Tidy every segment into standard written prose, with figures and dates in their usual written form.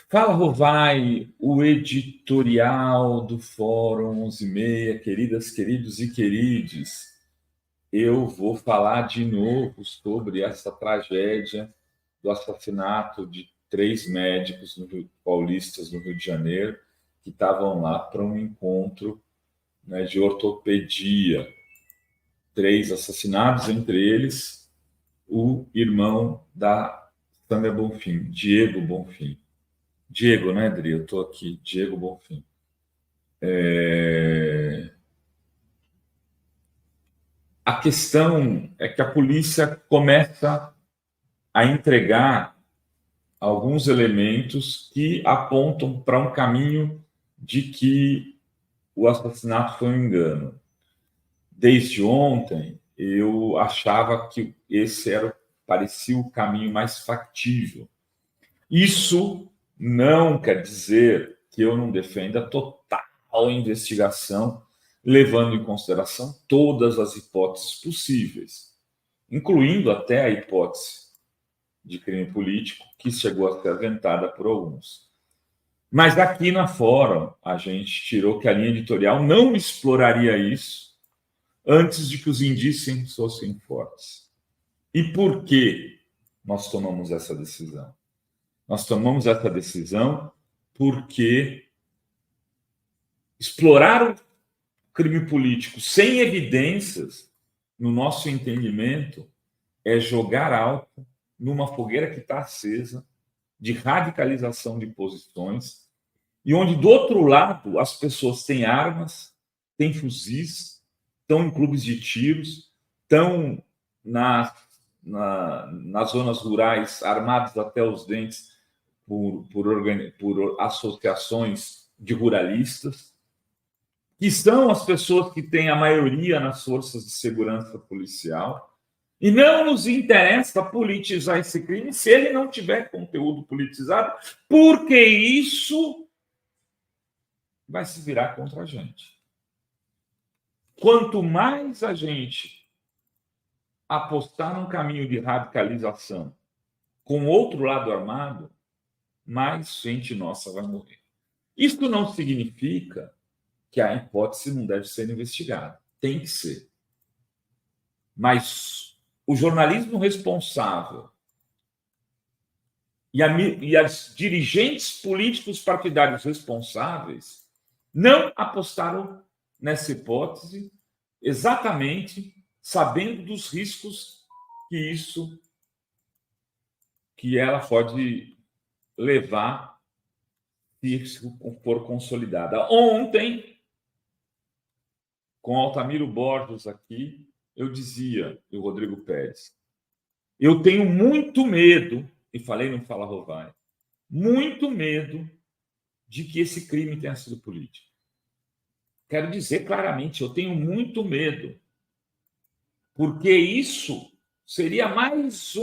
Fala, Rovai, o editorial do Fórum 11:30, queridas, queridos e querides. Eu vou falar de novo sobre essa tragédia do assassinato de 3 médicos paulistas no Rio de Janeiro, que estavam lá para um encontro, né, de ortopedia. 3 assassinados, entre eles o irmão da Sandra Bonfim, Diego Bonfim. Diego, né, Adri? Eu estou aqui, Diego Bonfim. A questão é que a polícia começa a entregar alguns elementos que apontam para um caminho de que o assassinato foi um engano. Desde ontem, eu achava que parecia o caminho mais factível. Isso não quer dizer que eu não defenda a total investigação, levando em consideração todas as hipóteses possíveis, incluindo até a hipótese de crime político, que chegou a ser aventada por alguns. Mas aqui na Fórum, a gente tirou que a linha editorial não exploraria isso antes de que os indícios fossem fortes. E por que nós tomamos essa decisão? Nós tomamos essa decisão porque explorar o crime político sem evidências, no nosso entendimento, é jogar álcool numa fogueira que está acesa de radicalização de posições e onde, do outro lado, as pessoas têm armas, têm fuzis, estão em clubes de tiros, estão nas zonas rurais armados até os dentes por associações de ruralistas, que são as pessoas que têm a maioria nas forças de segurança policial, e não nos interessa politizar esse crime se ele não tiver conteúdo politizado, porque isso vai se virar contra a gente. Quanto mais a gente apostar num caminho de radicalização com outro lado armado, mais gente nossa vai morrer. Isso não significa que a hipótese não deve ser investigada. Tem que ser. Mas o jornalismo responsável e as dirigentes políticos partidários responsáveis não apostaram nessa hipótese exatamente sabendo dos riscos que ela pode levar se for consolidada. Ontem, com Altamiro Borges aqui, eu dizia, e o Rodrigo Pérez, eu tenho muito medo, e falei no Fala Rovai, muito medo de que esse crime tenha sido político. Quero dizer claramente, eu tenho muito medo, porque isso seria mais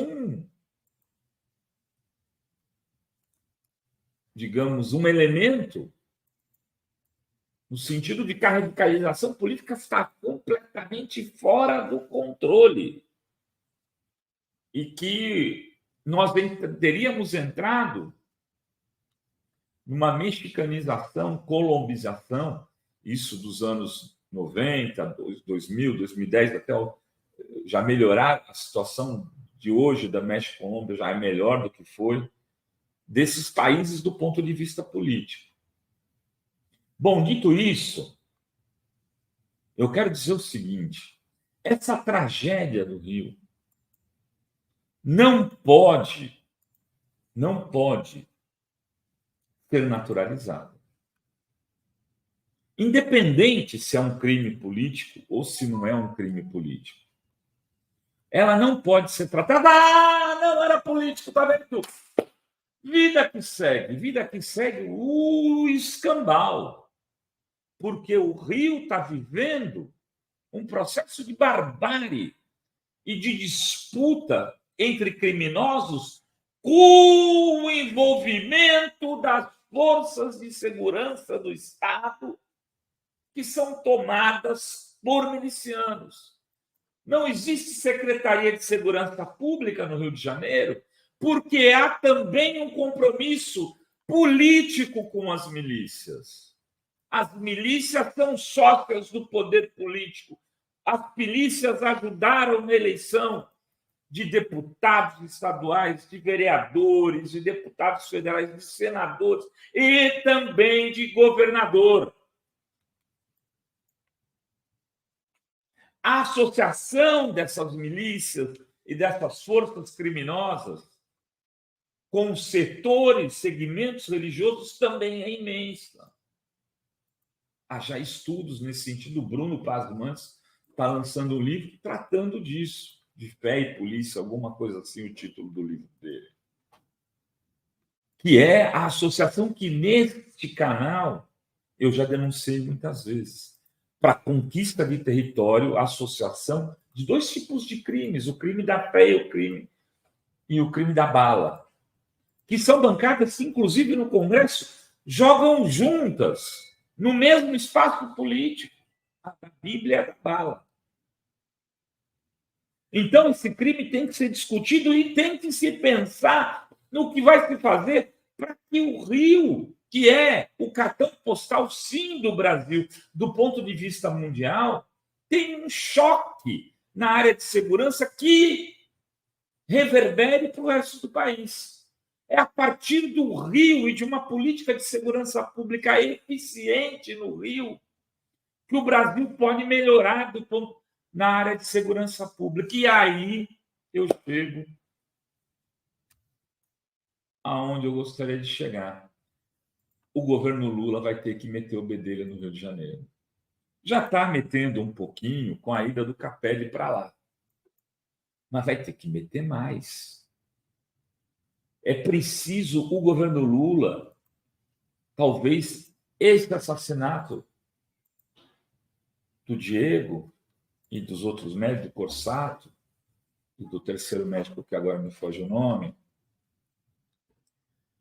digamos, um elemento no sentido de que a radicalização política está completamente fora do controle e que nós teríamos entrado numa mexicanização, colombização, isso dos anos 90, 2000, 2010, até já melhorar a situação de hoje da México-Colômbia já é melhor do que foi, desses países do ponto de vista político. Bom, dito isso, eu quero dizer o seguinte: essa tragédia do Rio não pode ser naturalizada. Independente se é um crime político ou se não é um crime político. Ela não pode ser tratada. Ah, não era político, tá vendo? Vida que segue o escambau. Porque o Rio está vivendo um processo de barbárie e de disputa entre criminosos com o envolvimento das forças de segurança do Estado, que são tomadas por milicianos. Não existe Secretaria de Segurança Pública no Rio de Janeiro, porque há também um compromisso político com as milícias. As milícias são sócias do poder político. As milícias ajudaram na eleição de deputados estaduais, de vereadores, de deputados federais, de senadores e também de governador. A associação dessas milícias e dessas forças criminosas com setores, segmentos religiosos também é imensa. Há já estudos nesse sentido. O Bruno Paz Mantes está lançando um livro tratando disso, de fé e polícia, alguma coisa assim, o título do livro dele. Que é a associação que, neste canal, eu já denunciei muitas vezes. Para conquista de território, a associação de dois tipos de crimes, o crime da fé e o crime da bala, que são bancadas, inclusive no Congresso, jogam juntas, no mesmo espaço político, a da Bíblia e a da bala. Então, esse crime tem que ser discutido e tem que se pensar no que vai se fazer para que o Rio, que é o cartão postal, sim, do Brasil, do ponto de vista mundial, tenha um choque na área de segurança que reverbere para o resto do país. É a partir do Rio e de uma política de segurança pública eficiente no Rio que o Brasil pode melhorar do ponto na área de segurança pública. E aí eu chego aonde eu gostaria de chegar. O governo Lula vai ter que meter o bedelho no Rio de Janeiro. Já está metendo um pouquinho com a ida do Capelli para lá. Mas vai ter que meter mais. É preciso o governo Lula, talvez esse assassinato do Diego e dos outros médicos, do Corsato, e do terceiro médico, que agora me foge o nome,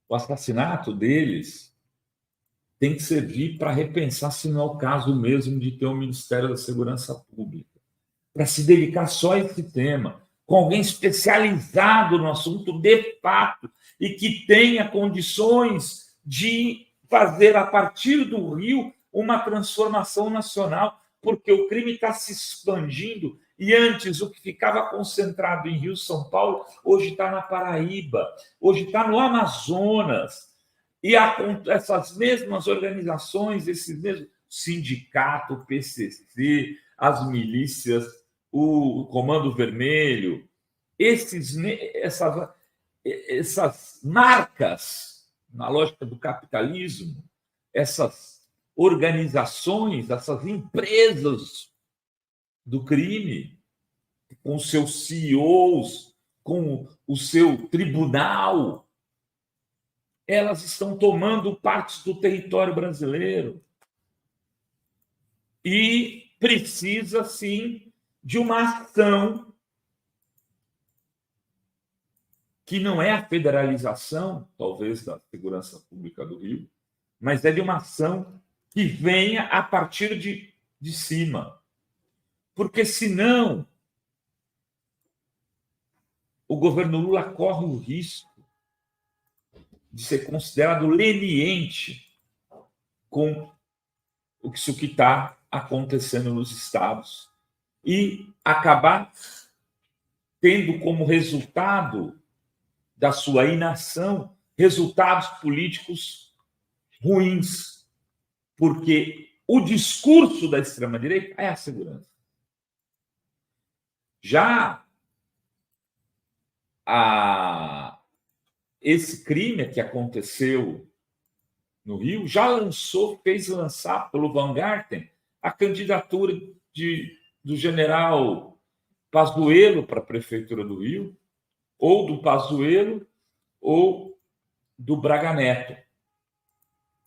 o assassinato deles tem que servir para repensar se não é o caso mesmo de ter um Ministério da Segurança Pública, para se dedicar só a esse tema, com alguém especializado no assunto de fato e que tenha condições de fazer, a partir do Rio, uma transformação nacional, porque o crime está se expandindo e antes o que ficava concentrado em Rio, São Paulo, hoje está na Paraíba, hoje está no Amazonas. E essas mesmas organizações, esses mesmos sindicato, o PCC, as milícias, o Comando Vermelho, essas marcas, na lógica do capitalismo, essas organizações, essas empresas do crime, com seus CEOs, com o seu tribunal, elas estão tomando partes do território brasileiro. E precisa, sim, de uma ação que não é a federalização, talvez, da segurança pública do Rio, mas é de uma ação que venha a partir de cima. Porque, senão, o governo Lula corre o risco de ser considerado leniente com isso que está acontecendo nos estados e acabar tendo como resultado da sua inação resultados políticos ruins, porque o discurso da extrema-direita é a segurança. Já esse crime que aconteceu no Rio já fez lançar pelo Vanguarden a candidatura do general Pazuello para a prefeitura do Rio, ou do Pazuello ou do Braga Neto.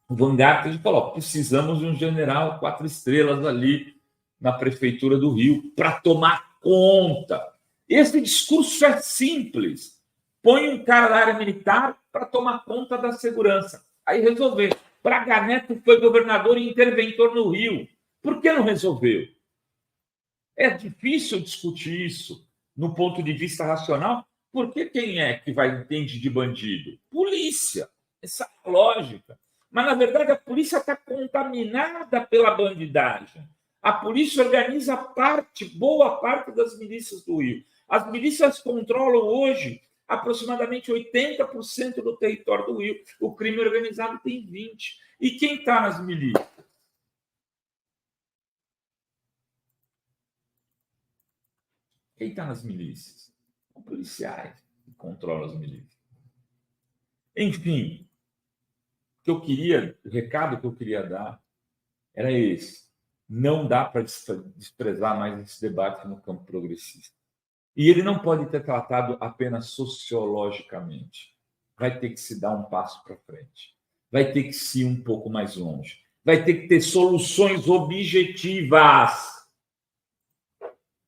O Vanguarden falou: precisamos de um general 4 estrelas ali na prefeitura do Rio para tomar conta. Esse discurso é simples. Põe um cara da área militar para tomar conta da segurança. Aí resolveu. Braga Neto foi governador e interventor no Rio. Por que não resolveu? É difícil discutir isso no ponto de vista racional, porque quem é que vai entender de bandido? Polícia. Essa é a lógica. Mas, na verdade, a polícia está contaminada pela bandidagem. A polícia organiza boa parte das milícias do Rio. As milícias controlam hoje aproximadamente 80% do território do Rio. O crime organizado tem 20%. E quem está nas milícias? Quem está nas milícias? São policiais que controlam as milícias. Enfim, o recado que eu queria dar era esse. Não dá para desprezar mais esse debate no campo progressista. E ele não pode ter tratado apenas sociologicamente. Vai ter que se dar um passo para frente. Vai ter que ir um pouco mais longe. Vai ter que ter soluções objetivas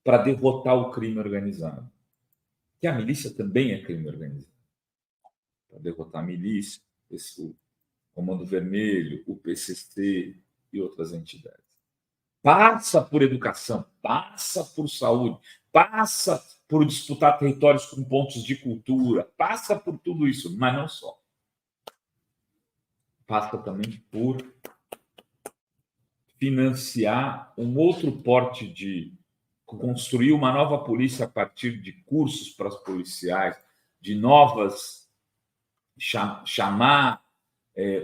para derrotar o crime organizado. Que a milícia também é crime organizado. Para derrotar a milícia, o Comando Vermelho, o PCC e outras entidades. Passa por educação, passa por saúde, passa por disputar territórios com pontos de cultura, passa por tudo isso, mas não só. Passa também por financiar um outro porte de construir uma nova polícia a partir de cursos para os policiais, de novas,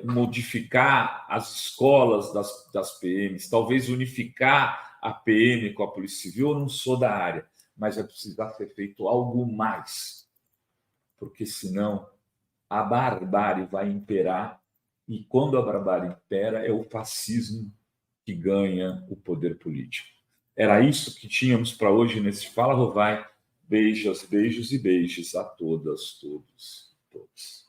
modificar as escolas das PMs, talvez unificar a PM com a Polícia Civil. Eu não sou da área, mas vai precisar ser feito algo mais, porque senão a barbárie vai imperar, e quando a barbárie impera, é o fascismo que ganha o poder político. Era isso que tínhamos para hoje nesse Fala Rovai. Beijos, beijos e beijos a todas, todos, todos.